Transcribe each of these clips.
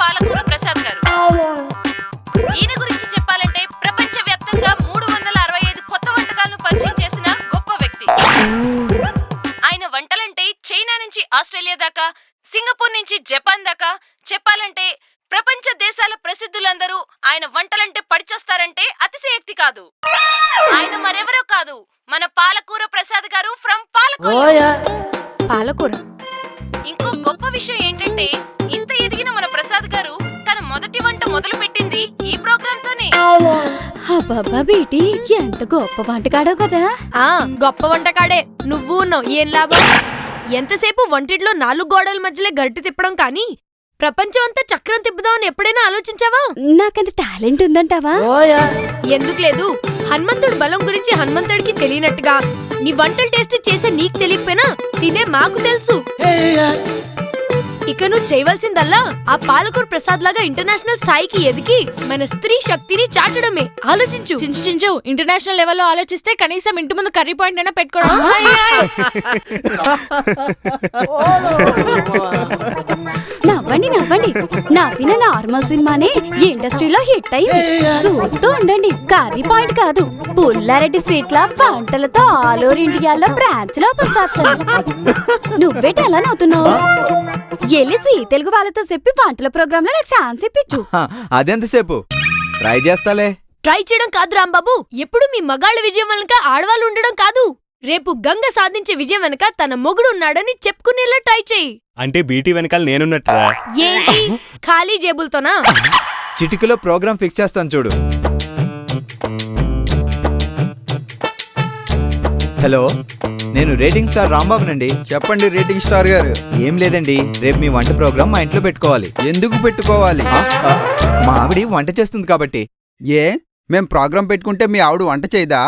పాలకూర ప్రసాద్ గారు. ఈయన గురించి చెప్పాలంటే ప్రపంచవ్యాప్తంగా 365 కొత్త వంటకాలను పరిచయం చేసిన గొప్ప వ్యక్తి. ఆయన వంటలంటే చైనా నుంచి ఆస్ట్రేలియా దాకా, సింగపూర్ నుంచి జపాన్ దాకా, చెప్పాలంటే ప్రపంచ దేశాల ప్రసిద్ధులందరూ ఆయన వంటలంటే పడిచేస్తారంటే అతిశయోక్తి కాదు. ఆయన మరెవరో కాదు, మన పాలకూర ప్రసాద్ గారు ఫ్రమ్ పాలకూర. ఇంకో గొప్ప విషయం ఏంటంటే ఇంత ఎదిగిన మన ప్రసాద్ గారు తన మొదటి వంట మొదలు పెట్టింది ఈ ప్రోగ్రామ్ తోనే. అబ్బబ్బా బేటీ, ఎంత గొప్ప వంటకాడో కదా. గొప్ప వంటకాడే నువ్వు ఉన్నావు, ఏం లాభం? ఎంతసేపు వంటిట్లో 4 గోడల మధ్యలో గరిటె తిప్పడం కానీ ప్రపంచం అంతా చక్రం తిప్పుదామని ఎప్పుడైనా ఆలోచించావా? నాకంత టాలెంట్ ఉందంటావా? ఎందుకు లేదు. హనుమంతుడు బలం గురించి హనుమంతుడికి తెలియనట్టుగా నీ వంటలు టేస్ట్ చేసే నీకు తెలియకపోయినా తినే మాకు తెలుసు. ఇక నువ్వు చేయవలసిందల్లా ఆ పాలకూర ప్రసాద్ లాగా ఇంటర్నేషనల్ స్థాయికి ఎదిగి మన స్త్రీ శక్తిని చాటడమే. ఆలోచించు. చించు ఇంటర్నేషనల్ లెవెల్లో ఆలోచిస్తే కనీసం ఇంటి ముందు కర్రీ పాయింట్ అయినా పెట్టుకోవడం. నవ్వండి నవ్వండి, నవ్విన నార్మల్ సినిమానే ఇండస్ట్రీలో హిట్ అయింది. చూస్తూ ఉండండి. కర్రీ పాయింట్ కాదు, పుల్లారెడ్డి స్వీట్ లా వంటలతో ఆల్ ఓవర్ ఇండియాలో బ్రాంచ్ లో పడతాను. నువ్వేటి ఎలా నవ్వుతున్నావు? ఎలిసి తెలుగు వాళ్ళతో చెప్పి వంటల ప్రోగ్రామ్ లో నాకు ఛాన్స్ ఇప్పించు. అదెంతసేపు ట్రై చేస్తాలే. ట్రై చేయడం కాదు రాంబాబు, ఎప్పుడు మీ మగాళ్ళ విజయం వెనక ఆడవాళ్ళు ఉండడం కాదు. రేపు గంగ సాధించే విజయం వెనక తన మొగుడు ఉన్నాడని చెప్పుకునేలా ట్రై చేయి. అంటే బీటీ వెనకాల నేనున్నట్రా? ఏంటి ఖాళీ జేబులతోనా? చిటికలో ప్రోగ్రామ్ ఫిక్స్ చేస్తాను చూడు. హలో, నేను రేటింగ్ స్టార్ రాంబాబునండి. చెప్పండి రేటింగ్ స్టార్ గారు. ఏం లేదండి, రేపు మీ వంట ప్రోగ్రామ్ మా ఇంట్లో పెట్టుకోవాలి. ఎందుకు పెట్టుకోవాలి? మా ఆవిడ వంట చేస్తుంది కాబట్టి. ఏ, మేం ప్రోగ్రామ్ పెట్టుకుంటే మీ ఆవిడ వంట చేయదా?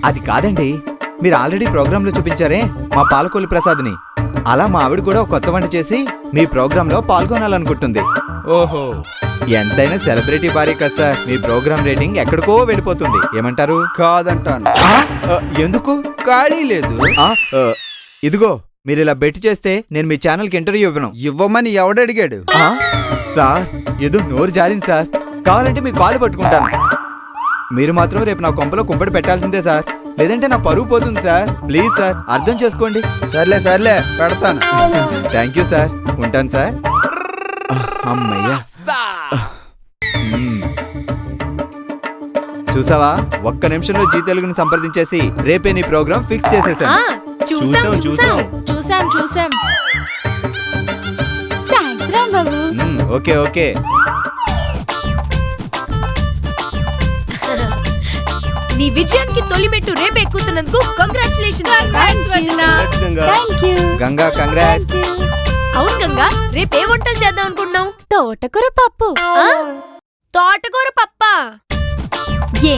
అది కాదండి, మీరు ఆల్రెడీ ప్రోగ్రామ్ లో చూపించారే మా పాలకూర ప్రసాద్ని. అలా మా ఆవిడ కూడా కొత్త వంట చేసి మీ ప్రోగ్రామ్ లో పాల్గొనాలనుకుంటుంది. ఓహో, ఎంతైనా సెలబ్రిటీ భార్య కదా సార్, మీ ప్రోగ్రామ్ రేటింగ్ ఎక్కడికో వెళ్ళిపోతుంది. ఏమంటారు? కాదంటాను. ఎందుకు? ఖాళీ లేదు. ఇదిగో, మీరు ఇలా బెట్ చేస్తే నేను మీ ఛానల్ కి ఇంటర్వ్యూ ఇవ్వను. ఇవ్వమని ఎవడడిగాడు? సార్, ఏదో నోరు జారింది సార్. కావాలంటే మీ కాలు పట్టుకుంటాను. మీరు మాత్రం రేపు నా కొంపలో కుంపడి పెట్టాల్సిందే సార్, లేదంటే నా పరువు పోతుంది సార్. ప్లీజ్ సార్, అర్థం చేసుకోండి. సర్లే సర్లే, పెడతాను. థ్యాంక్ యూ సార్, ఉంటాను సార్. అమ్మయ్యా, చూసావా, ఒక్క నిమిషంలో జీ తెలుగుని సంప్రదించేసి రేపే నీ ప్రోగ్రామ్ ఫిక్స్ చేసేసాను. చూసాం. థాంక్స్ రాంబాబు. Okay okay. నీ విజయానికి తొలిమెట్టు రేపు ఎక్కుతున్నందుకు కంగ్రాచులేషన్స్. గంగా కంగ్రాట్స్. అవును గంగా, రేపే వంటలు చేద్దాం అనుకుంటున్నావు? తోటకూర పప్పు. తోటకూర పప్పా? ఏ,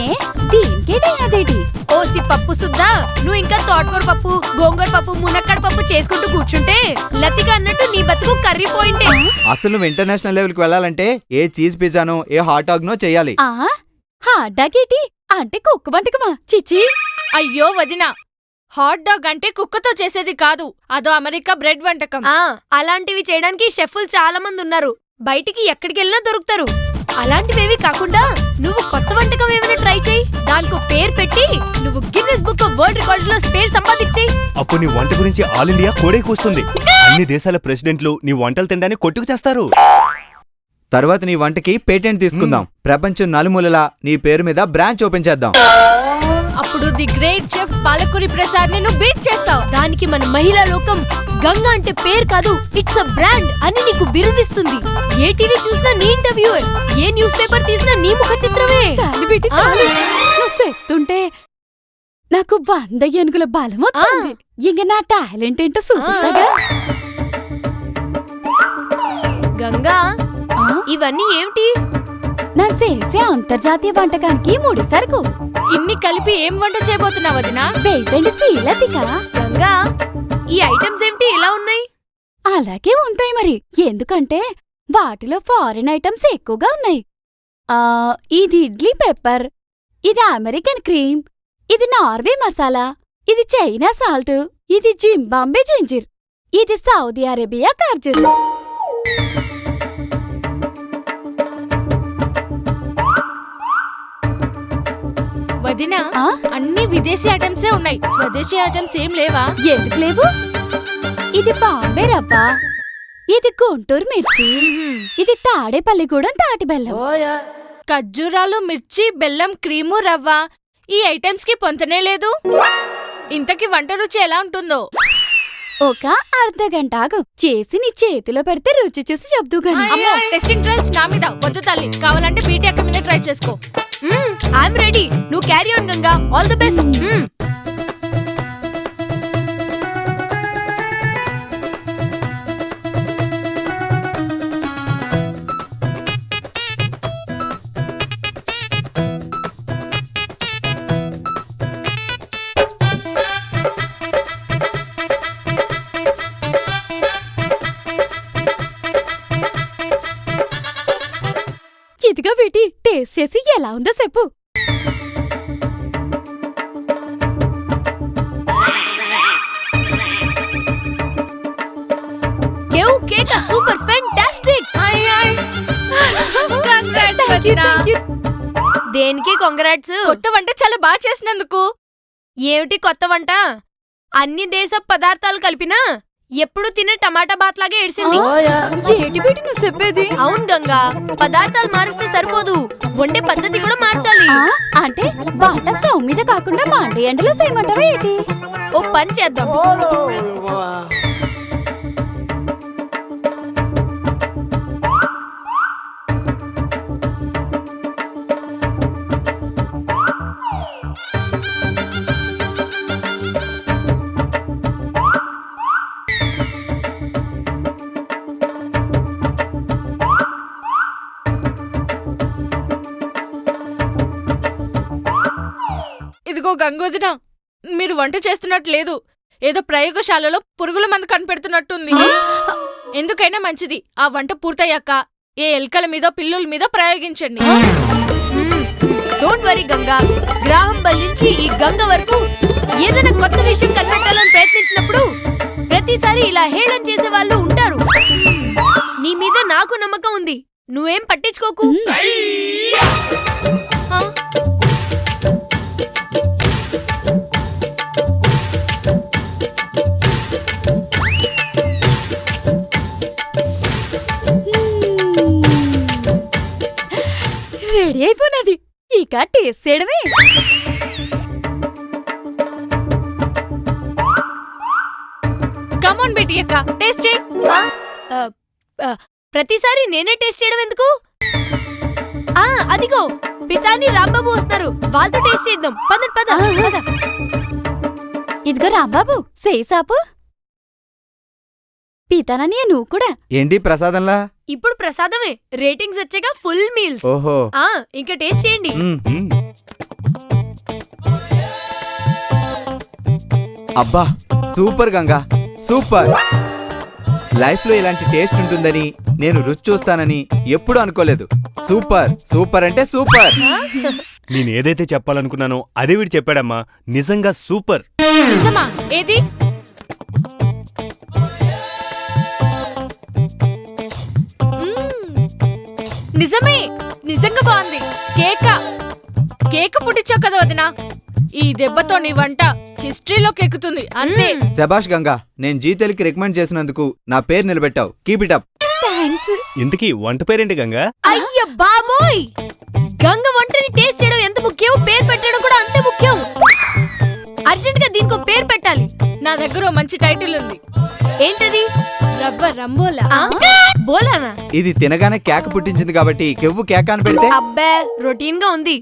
దీనికేటైనదేటి? ఓసి పప్పు సుద్దా, నువ్వు ఇంకా తోటకూర పప్పు, గోంగూర పప్పు, మునక్కాడ పప్పు చేసుకుంటూ కూర్చుంటే లతిక అన్నట్టు నీ బతుకు కర్రీ పాయింటే. అసలు నువ్వు ఇంటర్నేషనల్ లెవెల్ కి వెళ్ళాలంటే ఏ చీజ్ పిజ్జానో ఏ హాట్ డాగ్ నో చెయ్యాలి. హాట్ డాగ్ ఏంటి? అంటే కుక్క వంటకమా? చిచి. అయ్యో వదినా, హాట్ డాగ్ అంటే కుక్కతో చేసేది కాదు, అదో అమెరికా బ్రెడ్ వంటకం. అలాంటివి చేయడానికి షెఫ్లు చాలా మంది ఉన్నారు, బయటికి ఎక్కడికి వెళ్ళినా దొరుకుతారు. అలాంటివేవి కాకుండా నువ్వు కొత్త వంటకం ఏమైనా ట్రై చేయి. దానికి పేరు పెట్టి నువ్వు Guinness book of world records లో పేరు సంపాదించేయి. అప్పుడు నీ వంట గురించి ఆల్ ఇండియా కోడే కూస్తుంది. అన్ని దేశాల ప్రెసిడెంట్లు నీ వంటలు తినడానికి కొట్టుకు చేస్తారు. తర్వాత నీ వంటకి పేటెంట్ తీసుకుందాం. ప్రపంచం నలుమూలలా నీ పేరు మీద బ్రాంచ్ ఓపెన్ చేద్దాం. అప్పుడు the great chef Palakuri Prasad ని నువ్వు బీట్ చేస్తావు. దానికి మన మహిళా లోకం గంగా అంటే పేరు కాదు, ఇట్స్ అ బ్రాండ్ అని నీకు బిరుదిస్తుంది. ఏ టీవీ చూసినా నీ ఇంటర్వ్యూ, ఏ న్యూస్ పేపర్ తీసినా నీ ముఖ చిత్రమే. నువ్వు చెప్తుంటే నాకు 100 ఏనుగుల బలం వస్తుంది. ఇంక నా టాలెంట్ ఏంటో చూపుతాగా. గంగా, ఇవన్నీ ఏమిటి? నా చేసే అంతర్జాతీయ వంటకానికి ముడి సరుకు. ఇన్ని కలిపి ఏం వంట చేయబోతున్నావు వదినా? వేటండి శీలతిక. గంగా, ఈ ఐటమ్స్ ఏమిటి ఇలా ఉన్నాయి? అలాగే ఉంటాయి మరి, ఎందుకంటే వాటిలో ఫారిన్ ఐటమ్స్ ఎక్కువగా ఉన్నాయి. ఇది ఇడ్లీ పెప్పర్, ఇది అమెరికన్ క్రీమ్, ఇది నార్వే మసాలా, ఇది చైనా సాల్ట్, ఇది జింబాంబే జింజర్, ఇది సౌదీ అరేబియా ఖర్జూర్. వదినా ఆ? అన్ని విదేశీ ఐటమ్సే ఉన్నాయి, స్వదేశీ ఐటమ్స్ ఏం లేవా? ఎందుకు లేవు? ఇది బాంబే రవ్వ, ఇది గుంటూరు మిర్చి, ఇది తాడేపల్లిగూడెం తాటి బెల్లం. ఖర్జూరాలు, మిర్చి, బెల్లం, క్రీము, రవ్వ ఈ ఐటమ్స్ కి పొంతనే లేదు. ఇంతకి వంట రుచి ఎలా ఉంటుందో ఒక అర్ధగంట ఆగు, చేసి నీ చేతిలో పెడితే రుచి చూసి చెప్దు గాని. అమ్మో, టెస్టింగ్ ట్రయల్స్ నా మీద వద్దు తల్లి. కావాలంటే బీటీ అక్క ట్రై చేసుకో. I'm ready. నువ్వు carry on Ganga. All the best. ఇదిగా పెట్టి టేస్ట్ చేసి ఎలా ఉందో చెప్పు. Cake super fantastic. దేనికి కాంగ్రాట్స్? కొత్త వంట చాలా బాగా చేసినందుకు. ఏమిటి కొత్త వంట? అన్ని దేశ పదార్థాలు కలిపినా ఎప్పుడు తినే టమాటా బాత్ లాగే ఏడ్చింది. ఏంటి పెట్టి నువ్వు చెప్పేది? అవును గంగా, పదార్థాలు మారిస్తే సరిపోదు, వండే పద్ధతి కూడా మార్చాలి. అంటే బాట స్టవ్ మీద కాకుండా మాండే ఎండలో చేయమంటావా ఏంటి? ఓ పని చేద్దాం. ఇదిగో గంగోదిన, మీరు వంట చేస్తున్నట్టు లేదు, ఏదో ప్రయోగశాలలో పురుగుల మందు కనిపెడుతున్నట్టుంది. ఎందుకైనా మంచిది, ఆ వంట పూర్తయ్యాక ఏ ఎలుకల మీద పిల్లుల మీద ప్రయోగించండి. డోంట్ వరీ గంగా, గ్రాహం బలించి ఈ గంగ వరకు ఏదైనా కొత్త విషయం కనిపెట్టాలని ప్రయత్నించినప్పుడు ప్రతిసారి ఇలా హేళన చేసే వాళ్ళు ఉంటారు. నీ మీద నాకు నమ్మకం ఉంది, నువ్వేం పట్టించుకోకు. రెడీ అయిపోయినది, ఇక టేస్ట్ చేయడమే. కమాన్ బేటీ అక్క, టేస్ట్ చేయి. ప్రతిసారి నేనే టేస్ట్ చేయడం ఎందుకు? అదిగో పితాని రాంబాబు వస్తారు, వాళ్ళతో టేస్ట్ చేద్దాం. పద పద. ఇదిగో రాంబాబు, సేసాపు. పీతానని నువ్వు కూడా. ఏంటి ప్రసాదంలా? ఇప్పుడు ప్రసాదమే, రేటింగ్స్ వచ్చాక ఫుల్ మీల్స్. ఓహో, ఇంకా టేస్ట్ చేయండి. అబ్బా సూపర్ గంగా, సూపర్. లైఫ్ లో ఇలాంటి టేస్ట్ ఉంటుందని, నేను రుచి చూస్తానని ఎప్పుడూ అనుకోలేదు. సూపర్, సూపర్ అంటే సూపర్. నేనేదైతే చెప్పాలనుకున్నానో అదే వీడు చెప్పాడమ్మా, నిజంగా సూపర్. నిజమా? ఏది? నిజమే, నిజంగా బాగుంది. కేక్ పుట్టించావు కదా వదినా, ఈ దెబ్బతో నీ వంట హిస్టరీలోకి ఎక్కుతుంది అంతే. శభాష్ గంగా, నేను జీతేలికి రికమెండ్ చేసినందుకు నా పేరు నిలబెట్టావు. Keep it up. థ్యాంక్స్. ఇంతకీ వంట పేరేంటి గంగా? అయ్య బాబోయ్, గంగ వంటని టేస్ట్ చేయడం ఎంత ముఖ్యం, పేరు పెట్టడం కూడా అంతే ముఖ్యం. అర్జెంట్ గా దీనికి పేరు పెట్టాలి. నా దగ్గర ఓ మంచి టైటిల్ ఉంది. ఏంటది? రవ్వ రంబోలా. బోలానా? ఇది తినగానే కేక పుట్టించింది కాబట్టి కెవ్వు కేక అని పెడితే. అబ్బే, రొటీన్ గా ఉంది.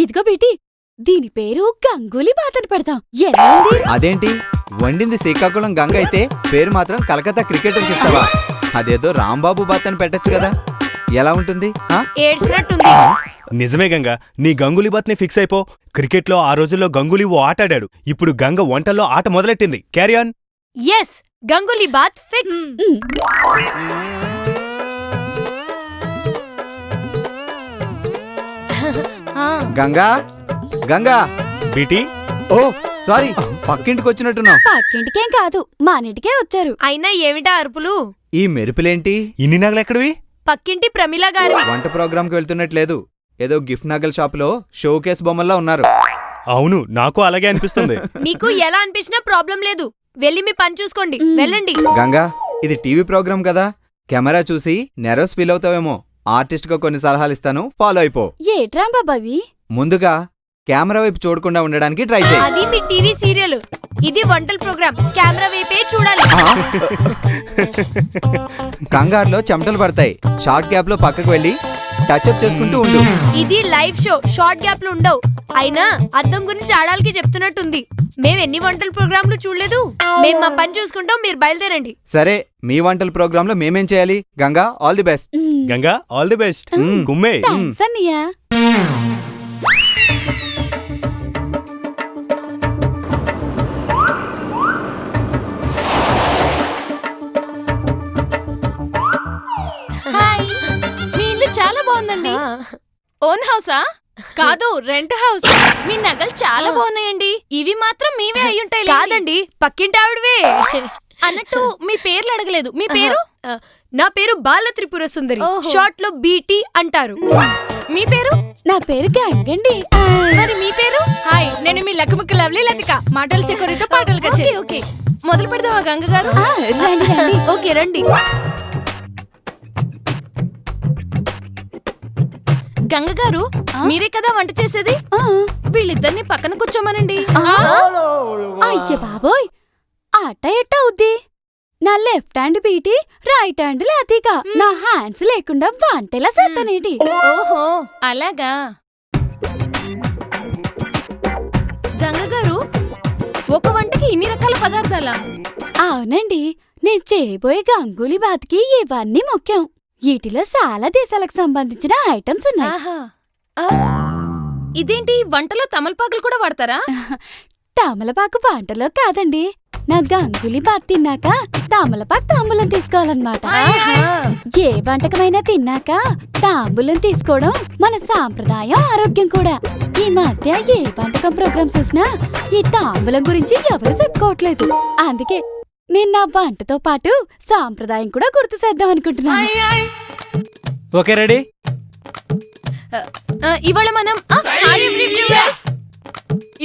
ఇదిగో బేటీ, దీని పేరు గంగూలీ బాత్ అని పెడతాం. ఎలా ఉంది? అదేంటి, వండింది శ్రీకాకుళం గంగ అయితే పేరు మాత్రం కలకత్తా క్రికెటర్కి ఇస్తావా? అదేదో రాంబాబు బాత్ అని పెట్టచ్చు కదా, ఎలా ఉంటుంది? ఏడ్చినట్టుంది. నిజమే గంగా, నీ గంగూలీ బాత్ ని ఫిక్స్ అయిపో. క్రికెట్ లో ఆ రోజుల్లో గంగూలీ ఓ ఆట ఆడాడు, ఇప్పుడు గంగ వంటల్లో ఆట మొదలెట్టింది. Carry on. ఎస్, గంగూలీ బాత్ ఫిక్స్. గంగా, గంగా. బీటీ, ఓ సారీ, పక్కింటికి వచ్చినట్టున్నావు. పక్కింటికేం కాదు, మా ఇంటికే వచ్చారు. అయినా ఏమిటా అరుపులు? ఈ మెరుపులేంటి? ఇన్ని నగలు ఎక్కడివి? పక్కింటి ప్రమిళ గారు. వంట ప్రోగ్రామ్ కి వెళ్తున్నట్లేదు, ఏదో గిఫ్ట్ నగల షాపులో షో కేస్ బొమ్మల్లా ఉన్నారు. అవును, నాకు అలాగే అనిపిస్తుంది. మీకు ఎలా అనిపించినా ప్రాబ్లం లేదు, వెళ్ళి మీ పని చూసుకోండి, వెళ్ళండి. గంగా, ఇది టీవీ ప్రోగ్రామ్ కదా, కెమెరా చూసి నెర్వస్ ఫీల్ అవుతావేమో. ఆర్టిస్ట్ గా కొన్ని సలహాలు ఇస్తాను, ఫాలో అయిపో. ఏట్రా బాబావి? ముందుగా కెమెరా వైపు చూడకుండా ఉండడానికి ట్రై చేయి. అది మీ టీవీ సీరియల్, ఇది వంటల ప్రోగ్రామ్, కెమెరా వైపే చూడాలి. కంగారులో చెమటలు పడతాయి. షార్ట్ గ్యాప్ లో పక్కకు వెళ్ళి టచ్ అప్ చేసుకుంటూ ఉండు. ఇది లైవ్ షో, షార్ట్ గ్యాప్ లు ఉండవు. అయినా అద్దం గురించి ఆడాలకి చెప్తున్నట్టుంది. మేము ఎన్ని వంటల ప్రోగ్రాంలు చూడలేదు. మేము మా పని చూసుకుంటాం, మీరు బయలుదేరండి. సరే, మీ వంటల ప్రోగ్రామ్ లో మేమేం చేయాలి? Ganga, all the best. Ganga, all the best. కుమ్మే. థాంక్స్ అన్నయ్య. హాయ్, మీ ఇల్లు చాలా బాగుందండి. ఓన్ హౌసా? కాదు, రెంట్ హౌస్. మీ నగలు చాలా బాగున్నాయండి. ఇవి మాత్రం మీవే అయ్యుంటాయి. కాదండి, పక్కింటి ఆవిడవే. అన్నట్టు మీ పేర్లు అడగలేదు. మీ పేరు? నా పేరు బాల త్రిపుర సుందరి, షార్ట్ లో బీటీ అంటారు. మీ పేరు? నా పేరు గంగండి. మరి మీ పేరు? హాయ్, నేను మీ లక్కముక్క లవ్లీ లతిక. మాటలు చెక్కరితో పాటలు కచేరి. ఓకే, మొదలు పెడదామా గంగ గారు? రండి రండి. ఓకే, రండి. గంగ గారు, మీరే కదా వంట చేసేది? వీళ్ళిద్దరిని పక్కన కూర్చోమనండి. అయ్య బాబోయ్, ఆట ఎట్ట అవుద్ది? నా left hand BT, right hand Latika. నా హ్యాండ్స్ లేకుండా వంటలా చేస్తానేటి? ఓహో, అలాగా. గంగ గారు, ఒక వంటకి ఇన్ని రకాల పదార్థాలా? అవునండి, నేను చేయబోయే గంగూలీ బాత్కి ఇవన్నీ ముఖ్యం. వీటిలో చాలా దేశాలకు సంబంధించిన ఐటమ్స్ ఉన్నాయి. ఆహా. ఇదేంటి, వంటలో తమలపాకులు కూడా వాడతారా? తమలపాకు వంటలో కాదండి. నా గంగూలీ బాత్ తిన్నాక తమలపాకు తాంబూలం తీసుకోవాలన్నమాట. ఏ వంటకమైనా తిన్నాక తాంబూలం తీసుకోవడం మన సాంప్రదాయం, ఆరోగ్యం కూడా. ఈ మధ్య ఏ వంటకం ప్రోగ్రామ్ చూసినా ఈ తాంబూలం గురించి ఎవరు చెప్పుకోవట్లేదు. అందుకే నేను నా వంటతో పాటు సాంప్రదాయం కూడా గుర్తు చేద్దాం అనుకుంటున్నాను. Okay, ready? ఇవాళ మనం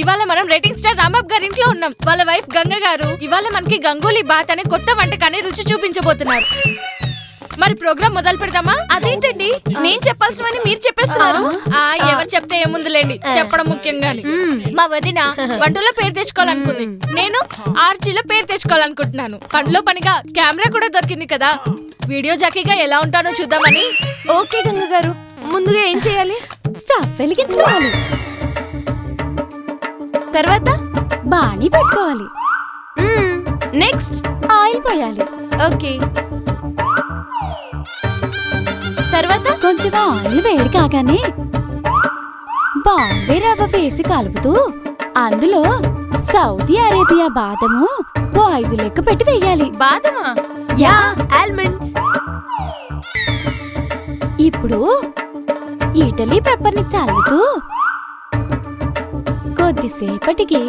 ఇవాళ మనం రేటింగ్ స్టార్ రాంబాబు గారి ఇంట్లో ఉన్నాం. వాళ్ళ వైఫ్ గంగ గారు ఇవాళ మనకి గంగూలీ బాత్ అనే కొత్త వంటకాన్ని రుచి చూపించబోతున్నారు. మరి ప్రోగ్రామ్ మొదలు పెడదామా? అదేంటండి, నేను చెప్పాల్సినవని మీరు చెప్పేస్తున్నారు. ఎవరు చెప్తే ఏముందులేండి, చెప్పడం ముఖ్యంగాని. మా వదిన వంటలో పేరు తెచ్చుకోవాలనుకుంది, నేను ఆర్జీలో పేరు తెచ్చుకోవాలనుకుంటున్నాను. పనిలో పనిగా కెమెరా కూడా దొరికింది కదా, వీడియో జాకీగా ఎలా ఉంటానో చూద్దామని. ఓకే గంగ గారు, ముందుగా ఏం చేయాలి? స్టవ్ వెలిగించుకోవాలి, తర్వాత బాణీ పెట్టుకోవాలి, నెక్స్ట్ ఆయిల్ పోయాలి. ఓకే, తర్వాత కొంచెం ఆయిల్ వేడి కాగానే బాంబే రవ్వ వేసి కలుపుతూ అందులో సౌదీ అరేబియా బాదము 5 లెక్క పెట్టి వేయాలి. బాదమా? Yeah, almonds. ఇప్పుడు ఇటలీ పెప్పర్ని చల్లుతూ కొద్దిసేపటికి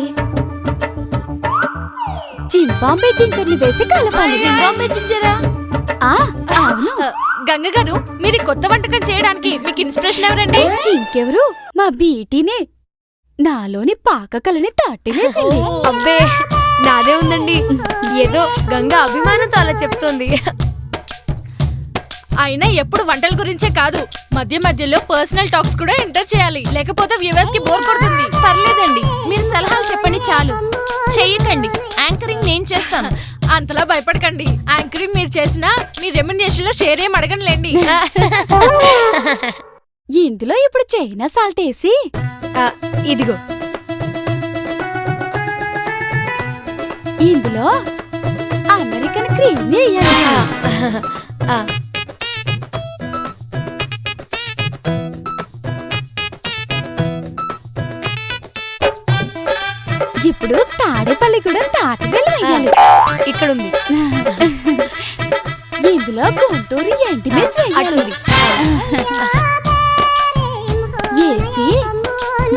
జింబాంబే జింజర్ని వేసి కలపాలి. జింబాంబే జింజరా? అవును. గంగ గారు, మీరు కొత్త వంటకం చేయడానికి మీకు ఇన్స్పిరేషన్ ఎవరండి? ఇంకెవరు, మా బీటీనే. నాలోని పాకకలని తట్టిలే. అబ్బే, నాదే ఉందండి. ఏదో గంగ అభిమానంతో అలా చెప్తోంది. అయినా ఎప్పుడు వంటల గురించే కాదు, మధ్య మధ్యలో పర్సనల్ టాక్స్ కూడా ఎంటర్ చేయాలి, లేకపోతే వ్యూవర్స్ కి బోర్ కొడుతుంది. పర్లేదండి, మీరు సలహాలు చెప్పండి చాలు. చెయ్యకండి, యాంకరింగ్ నేను చేస్తాను. అంతలా భయపడకండి, యాంకరింగ్ మీరు చేసినా మీ రెమ్యునరేషన్ లో షేర్ ఏం అడగనులేండి. ఇందులో ఇప్పుడు చైనా సాల్ట్ వేసి ఇదిగో ఇందులో అమెరికన్ క్రీమ్ వేయాలి. ఇప్పుడు తాడేపల్లి కూడా తాటిబెల్లం వేయాలి. ఇక్కడ ఉంది. ఇందులో గుంటూరు ఎండిమిర్చి వేయాలి. వేసి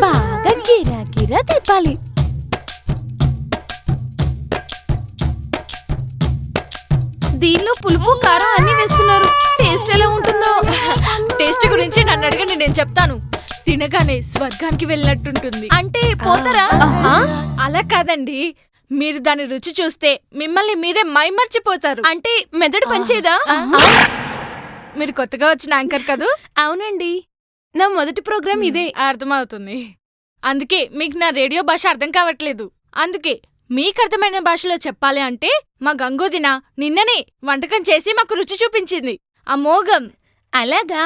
బాగా గిరా గిరా తిప్పాలి. దీనిలో పులుపు, కారం అన్ని వేస్తున్నారు. టేస్ట్ ఎలా ఉంటుందో? టేస్ట్ గురించి నన్ను అడగండి, నేను చెప్తాను. తినగానే స్వర్గానికి వెళ్ళినట్టుంటుంది. అంటే పోతారా? అలా కాదండి, మీరు దాని రుచి చూస్తే మిమ్మల్ని మీరే మైమర్చిపోతారు. అంటే మెదడు పనిచేదా? మీరు కొత్తగా వచ్చిన యాంకర్ కదూ? అవునండి, నా మొదటి ప్రోగ్రామ్ ఇదే. అర్థమవుతుంది. అందుకే మీకు నా రేడియో భాష అర్థం కావట్లేదు. అందుకే మీకు అర్థమైన భాషలో చెప్పాలి అంటే మా గంగోదిన నిన్ననే వంటకం చేసి మాకు రుచి చూపించింది. అమోఘం. అలాగా?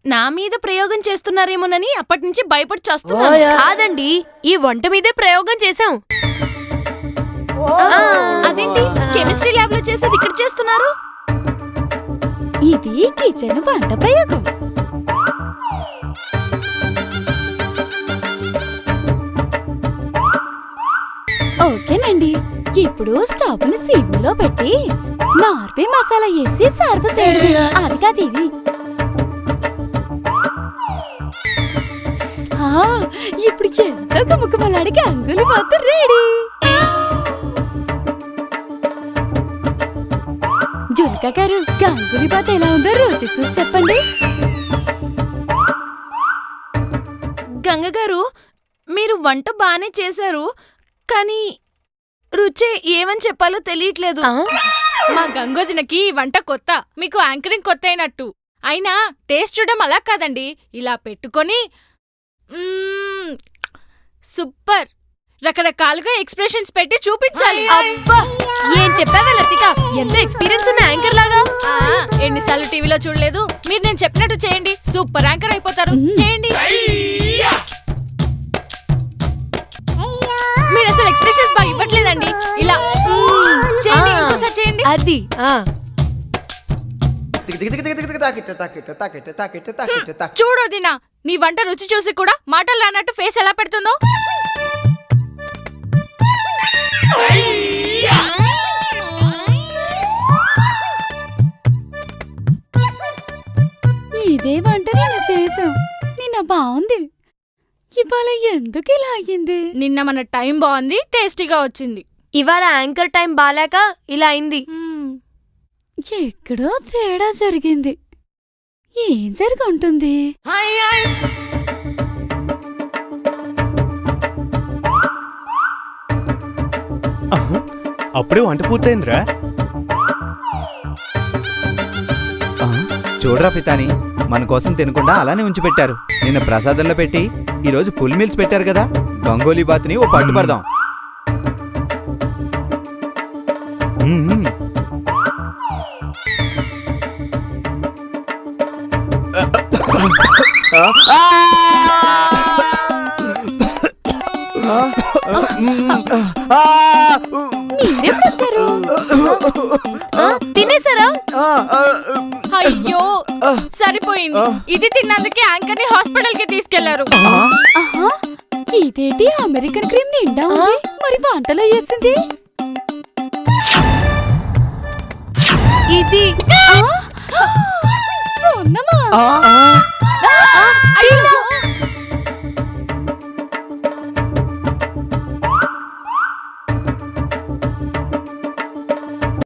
నా మీద ప్రయోగం చేస్తున్నారేమోనని అప్పటినుంచి భయపడి చేస్తున్నా. కాదండి, ఈ వంట మీదే ప్రయోగం చేశాం. అదేంటి కెమిస్ట్రీ ల్యాబ్ లో చేసేది ఇక్కడ చేస్తున్నారు? ఇది కిచెన్ వంట ప్రయోగం. ఓకేనండి, ఇప్పుడు స్టవ్ ని సిమ్ లో పెట్టి నార్పే మసాలా వేసి సర్వ్ చేయండి. అది కాదు ఇది. ఇప్పుడు ఎంతో గుమ్మకుమలాడి గంగులీ బాత్ రెడీ. జుల్కా గారు, గంగులీ బాత్ ఎలా ఉందో రుచి చూసి చెప్పండి. గంగగారు, మీరు వంట బానే చేశారు, కానీ రుచి ఏమని చెప్పాలో తెలియట్లేదు. మా గంగోదినకి ఈ వంట కొత్త, మీకు యాంకరింగ్ కొత్త అయినట్టు. అయినా టేస్ట్ చూడడం అలా కాదండి, ఇలా పెట్టుకొని సూపర్ రకరకాలుగా ఎక్స్ప్రెషన్స్ పెట్టి చూపించాలి. ఏం చెప్పావే లతిక, ఎంతో ఎక్స్పీరియన్స్ ఉన్న యాంకర్ లాగా. ఎన్నిసార్లు టీవీలో చూడలేదు? మీరు నేను చెప్పినట్టు చేయండి, సూపర్ యాంకర్ అయిపోతారు. చేయండి. మీరు అసలు ఎక్స్ప్రెషన్స్ బాగా ఇవ్వట్లేదండి. ఇలా చేయండి, ఇంకోసారి చేయండి. అది చూడు దినా, నీ వంట రుచి చూసి కూడా మాటలు రానట్టు ఫేస్ ఎలా పెడుతుందో. ఇదే వంట నేను చేసాం. నిన్న బాగుంది, ఇవాళ ఎందుకు ఇలా అయ్యింది? నిన్న మన టైం బాగుంది, టేస్టీగా వచ్చింది. ఇవాళ యాంకర్ టైం బాలేక ఇలా అయింది. ఎక్కడో తేడా జరిగింది. ఏం జరుగుంటుంది? అప్పుడే వంట పూర్తయిందిరా. చూడరా పితాని, మన కోసం తినకుండా అలానే ఉంచి పెట్టారు. నిన్న ప్రసాదంలో పెట్టి ఈరోజు ఫుల్ మీల్స్ పెట్టారు కదా. గంగోలీ బాత్ ని ఓ పట్టు పడదాం. తినేసారా? అయ్యో సరిపోయింది. ఇది తిన్నందుకే యాంకర్ ని హాస్పిటల్ కి తీసుకెళ్లారు. ఇదేంటి అమెరికన్ క్రీమ్ నిండా ఉంది, మరి వంటలో వేసింది? ఇది సొన్నమా?